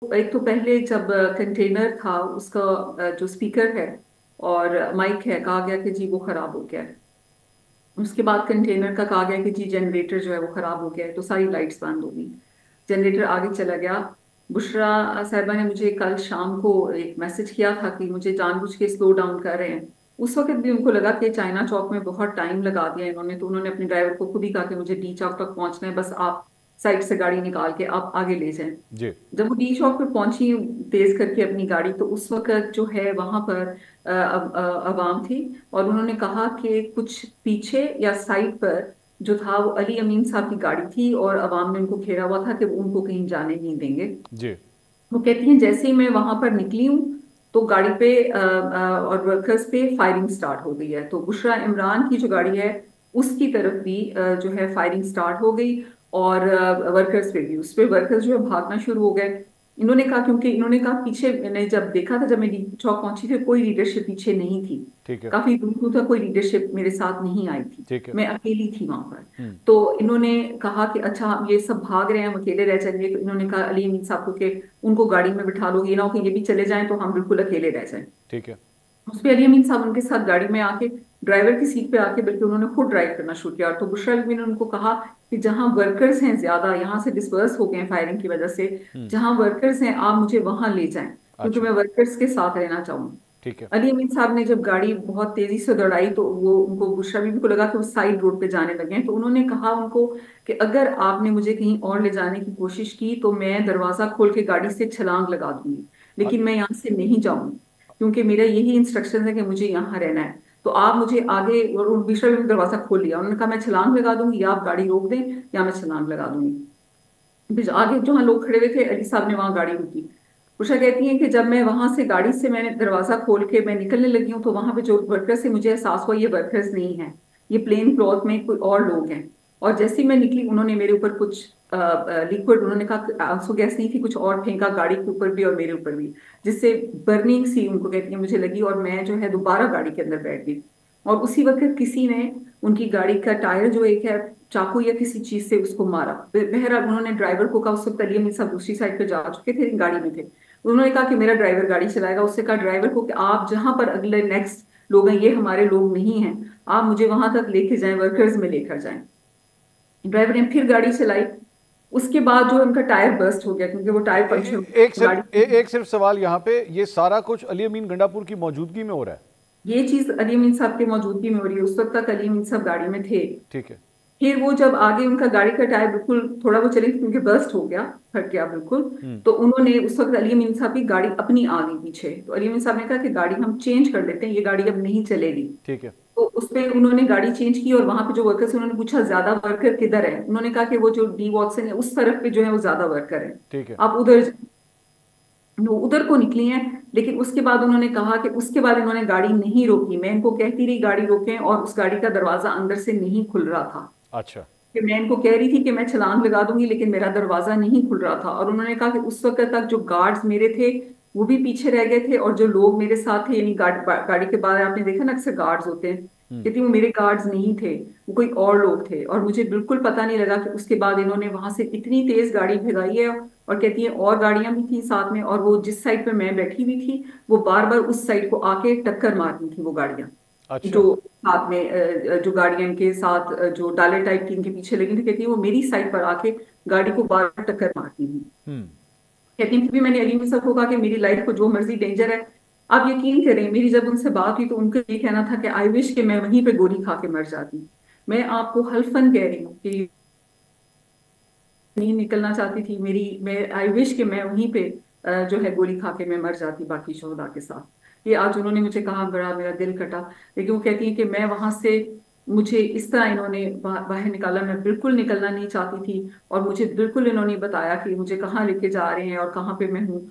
एक तो पहले जब कंटेनर था उसका जो स्पीकर है और माइक है, कहा गया कि जी वो खराब हो गया है। उसके बाद कंटेनर का कहा गया कि जी जनरेटर जो है वो खराब हो गया है, तो सारी लाइट्स बंद हो गई। जनरेटर आगे चला गया। बुशरा साहिबा ने मुझे कल शाम को एक मैसेज किया था कि मुझे जानबूझ के स्लो डाउन कर रहे हैं। उस वक्त भी उनको लगा कि चाइना चौक में बहुत टाइम लगा दिया इन्होंने, तो उन्होंने अपने ड्राइवर को खुद ही कहा कि मुझे डी चौक तक पहुंचना है, बस आप साइड से गाड़ी निकाल के आप आगे ले जाएं। जी। जब वो डी चौक पे पहुंची तेज करके अपनी गाड़ी, तो उस वक्त जो है वहां पर अवाम थी। और उन्होंने कहा कि कुछ पीछे या साइड पर जो था वो अली अमीन साहब की गाड़ी थी और अवाम ने उनको घेरा हुआ था कि वो उनको कहीं जाने नहीं देंगे। जी। वो कहती हैं जैसे ही मैं वहां पर निकली हूँ तो गाड़ी पे और वर्कर्स पे फायरिंग स्टार्ट हो गई है। तो बुशरा इमरान की जो गाड़ी है उसकी तरफ भी जो है फायरिंग स्टार्ट हो गई। और वर्कर्स पे भी, उस पे वर्कर्स जो है भागना शुरू हो गए। इन्होंने कहा, क्योंकि इन्होंने कहा पीछे मैंने जब देखा था, जब मैं डी चौक पहुंची थी, कोई लीडरशिप पीछे नहीं थी। ठीक है। काफी दूर दूर तक कोई लीडरशिप मेरे साथ नहीं आई थी। ठीक है। मैं अकेली थी वहां पर। हम्म। तो इन्होंने कहा कि अच्छा ये सब भाग रहे हैं, हम अकेले रह जाएंगे। तो इन्होंने कहा अली अमीन साहब को कि उनको गाड़ी में बिठा लो, ये ना हो कि ये भी चले जाएं तो हम बिल्कुल अकेले रह जाएं। ठीक है। उस पे अली अमीन साहब उनके साथ गाड़ी में आके ड्राइवर की सीट पे आके बल्कि उन्होंने खुद ड्राइव करना शुरू किया। और तो बुशरा बीबी ने उनको कहा कि जहां वर्कर्स हैं ज्यादा यहाँ से डिस्पर्स हो गए हैं फायरिंग की वजह से, हम्म। जहां वर्कर्स हैं आप मुझे वहां ले जाएं, क्योंकि अच्छा। मैं वर्कर्स के साथ रहना चाहूंगी। ठीक है। अली अमीन साहब ने जब गाड़ी बहुत तेजी से दौड़ाई तो वो उनको, बुशरा बीबी को लगा कि वो साइड रोड पे जाने लगे हैं। तो उन्होंने कहा उनको कि अगर आपने मुझे कहीं और ले जाने की कोशिश की तो मैं दरवाजा खोल के गाड़ी से छलांग लगा दूंगी, अ- लेकिन मैं यहाँ से नहीं जाऊंगी, क्योंकि मेरा यही इंस्ट्रक्शन है कि मुझे यहाँ रहना है। तो आप मुझे आगे, और बुशरा बीबी ने दरवाजा खोल लिया, उन्होंने कहा मैं छलांग लगा दूंगी, या आप गाड़ी रोक दें या मैं छलांग लगा दूंगी। आगे जहाँ लोग खड़े हुए थे अली साहब ने वहां गाड़ी रुकी। उषा कहती है कि जब मैं वहां से गाड़ी से मैंने दरवाजा खोल के मैं निकलने लगी हूँ तो वहां पे जो वर्कर्स से मुझे एहसास हुआ ये वर्कर्स नहीं है, ये प्लेन क्लॉथ में कोई और लोग हैं। और जैसे ही मैं निकली उन्होंने मेरे ऊपर कुछ लिक्विड, उन्होंने कहा आंसू गैस नहीं थी, कुछ और फेंका गाड़ी के ऊपर भी और मेरे ऊपर भी, जिससे बर्निंग सी उनको कहती है मुझे लगी। और मैं जो है दोबारा गाड़ी के अंदर बैठ गई। और उसी वक्त किसी ने उनकी गाड़ी का टायर जो एक है चाकू या किसी चीज से उसको मारा। बहरहाल उन्होंने ड्राइवर को कहा, उस वक्त अली अमीन साहब दूसरी साइड पे जा चुके थे, गाड़ी में थे। उन्होंने कहा कि मेरा ड्राइवर गाड़ी चलाएगा। उससे कहा ड्राइवर को कि आप जहां पर अगले नेक्स्ट लोग हैं ये हमारे लोग नहीं हैं, आप मुझे वहां तक लेके जाएं, वर्कर्स में लेकर जाएं। ड्राइवर ने फिर गाड़ी चलाई। उसके बाद जो उनका टायर बर्स्ट हो गया, क्योंकि वो टायर पंक्चर हो एक गया सिर्फ गाड़ी। एक सिर्फ सवाल यहाँ पे, ये सारा कुछ अली अमीन गंडापुर की मौजूदगी में हो रहा है? ये चीज अली अमीन साहब की मौजूदगी में हो रही है, उस वक्त तक अली अमीन साहब गाड़ी में थे। ठीक है। फिर वो जब आगे उनका गाड़ी का टायर बिल्कुल थोड़ा वो चले क्योंकि बर्स्ट हो गया, फट गया बिल्कुल। हम्म। तो उन्होंने उस वक्त अली अमीन साहब की गाड़ी अपनी आ गई पीछे, तो अली अमीन साहब ने कहा कि गाड़ी हम चेंज कर लेते हैं, ये गाड़ी अब नहीं चलेगी। ठीक है। तो उस पे उन्होंने गाड़ी चेंज की। और वहां पे जो वर्कर्स, उन्होंने पूछा ज्यादा वर्कर किधर है, उन्होंने कहा कि वो जो डी वॉटसन है उस तरफ पे जो है वो ज्यादा वर्कर है, ठीक है। आप उधर वो उधर को निकली हैं। लेकिन उसके बाद उन्होंने कहा कि उसके बाद इन्होंने गाड़ी नहीं रोकी, मैं इनको कहती रही गाड़ी रोकें, और उस गाड़ी का दरवाजा अंदर से नहीं खुल रहा था। अच्छा। कि मैं इनको कह रही थी कि मैं छलांग लगा दूंगी, लेकिन मेरा दरवाजा नहीं खुल रहा था। और उन्होंने कहा कि उस वक्त तक जो गार्ड्स मेरे थे वो भी पीछे रह गए थे, और जो लोग मेरे साथ थे, यानी गाड़ी के बाहर आपने देखा ना अक्सर गार्ड्स होते हैं, हम्म। कहती वो मेरे गार्ड्स नहीं थे, वो कोई और लोग थे। और मुझे बिल्कुल पता नहीं लगा कि उसके बाद इन्होंने वहां से इतनी तेज गाड़ी भगाई है। और कहती है और गाड़ियां भी थी साथ में, और वो जिस साइड पे मैं बैठी हुई थी वो बार बार उस साइड को आके टक्कर मारती थी वो गाड़ियां, अच्छा। जो साथ में जो गाड़ियां इनके साथ जो डाले टाइप की इनके पीछे लगी थी, कहती है वो मेरी साइड पर आके गाड़ी को बार बार टक्कर मारती थी। हम्म। कहती थी भी मैंने अली में सबको कहा कि मेरी लाइफ को जो मर्जी डेंजर है। आप यकीन करें मेरी जब उनसे बात हुई तो उनका ये कहना था कि आई विश कि मैं वहीं पे गोली खा के मर जाती। मैं आपको हल्फन कह रही हूँ कि नहीं निकलना चाहती थी मेरी, मैं आई विश कि मैं वहीं पे जो है गोली खा के मैं मर जाती बाकी शोहदा के साथ। ये आज उन्होंने मुझे कहा, बड़ा मेरा दिल कटा। लेकिन वो कहती है कि मैं वहां से, मुझे इस तरह इन्होंने बाहर निकाला, मैं बिल्कुल निकलना नहीं चाहती थी। और मुझे बिल्कुल इन्होंने बताया कि मुझे कहाँ लेके जा रहे हैं और कहाँ पे मैं हूँ।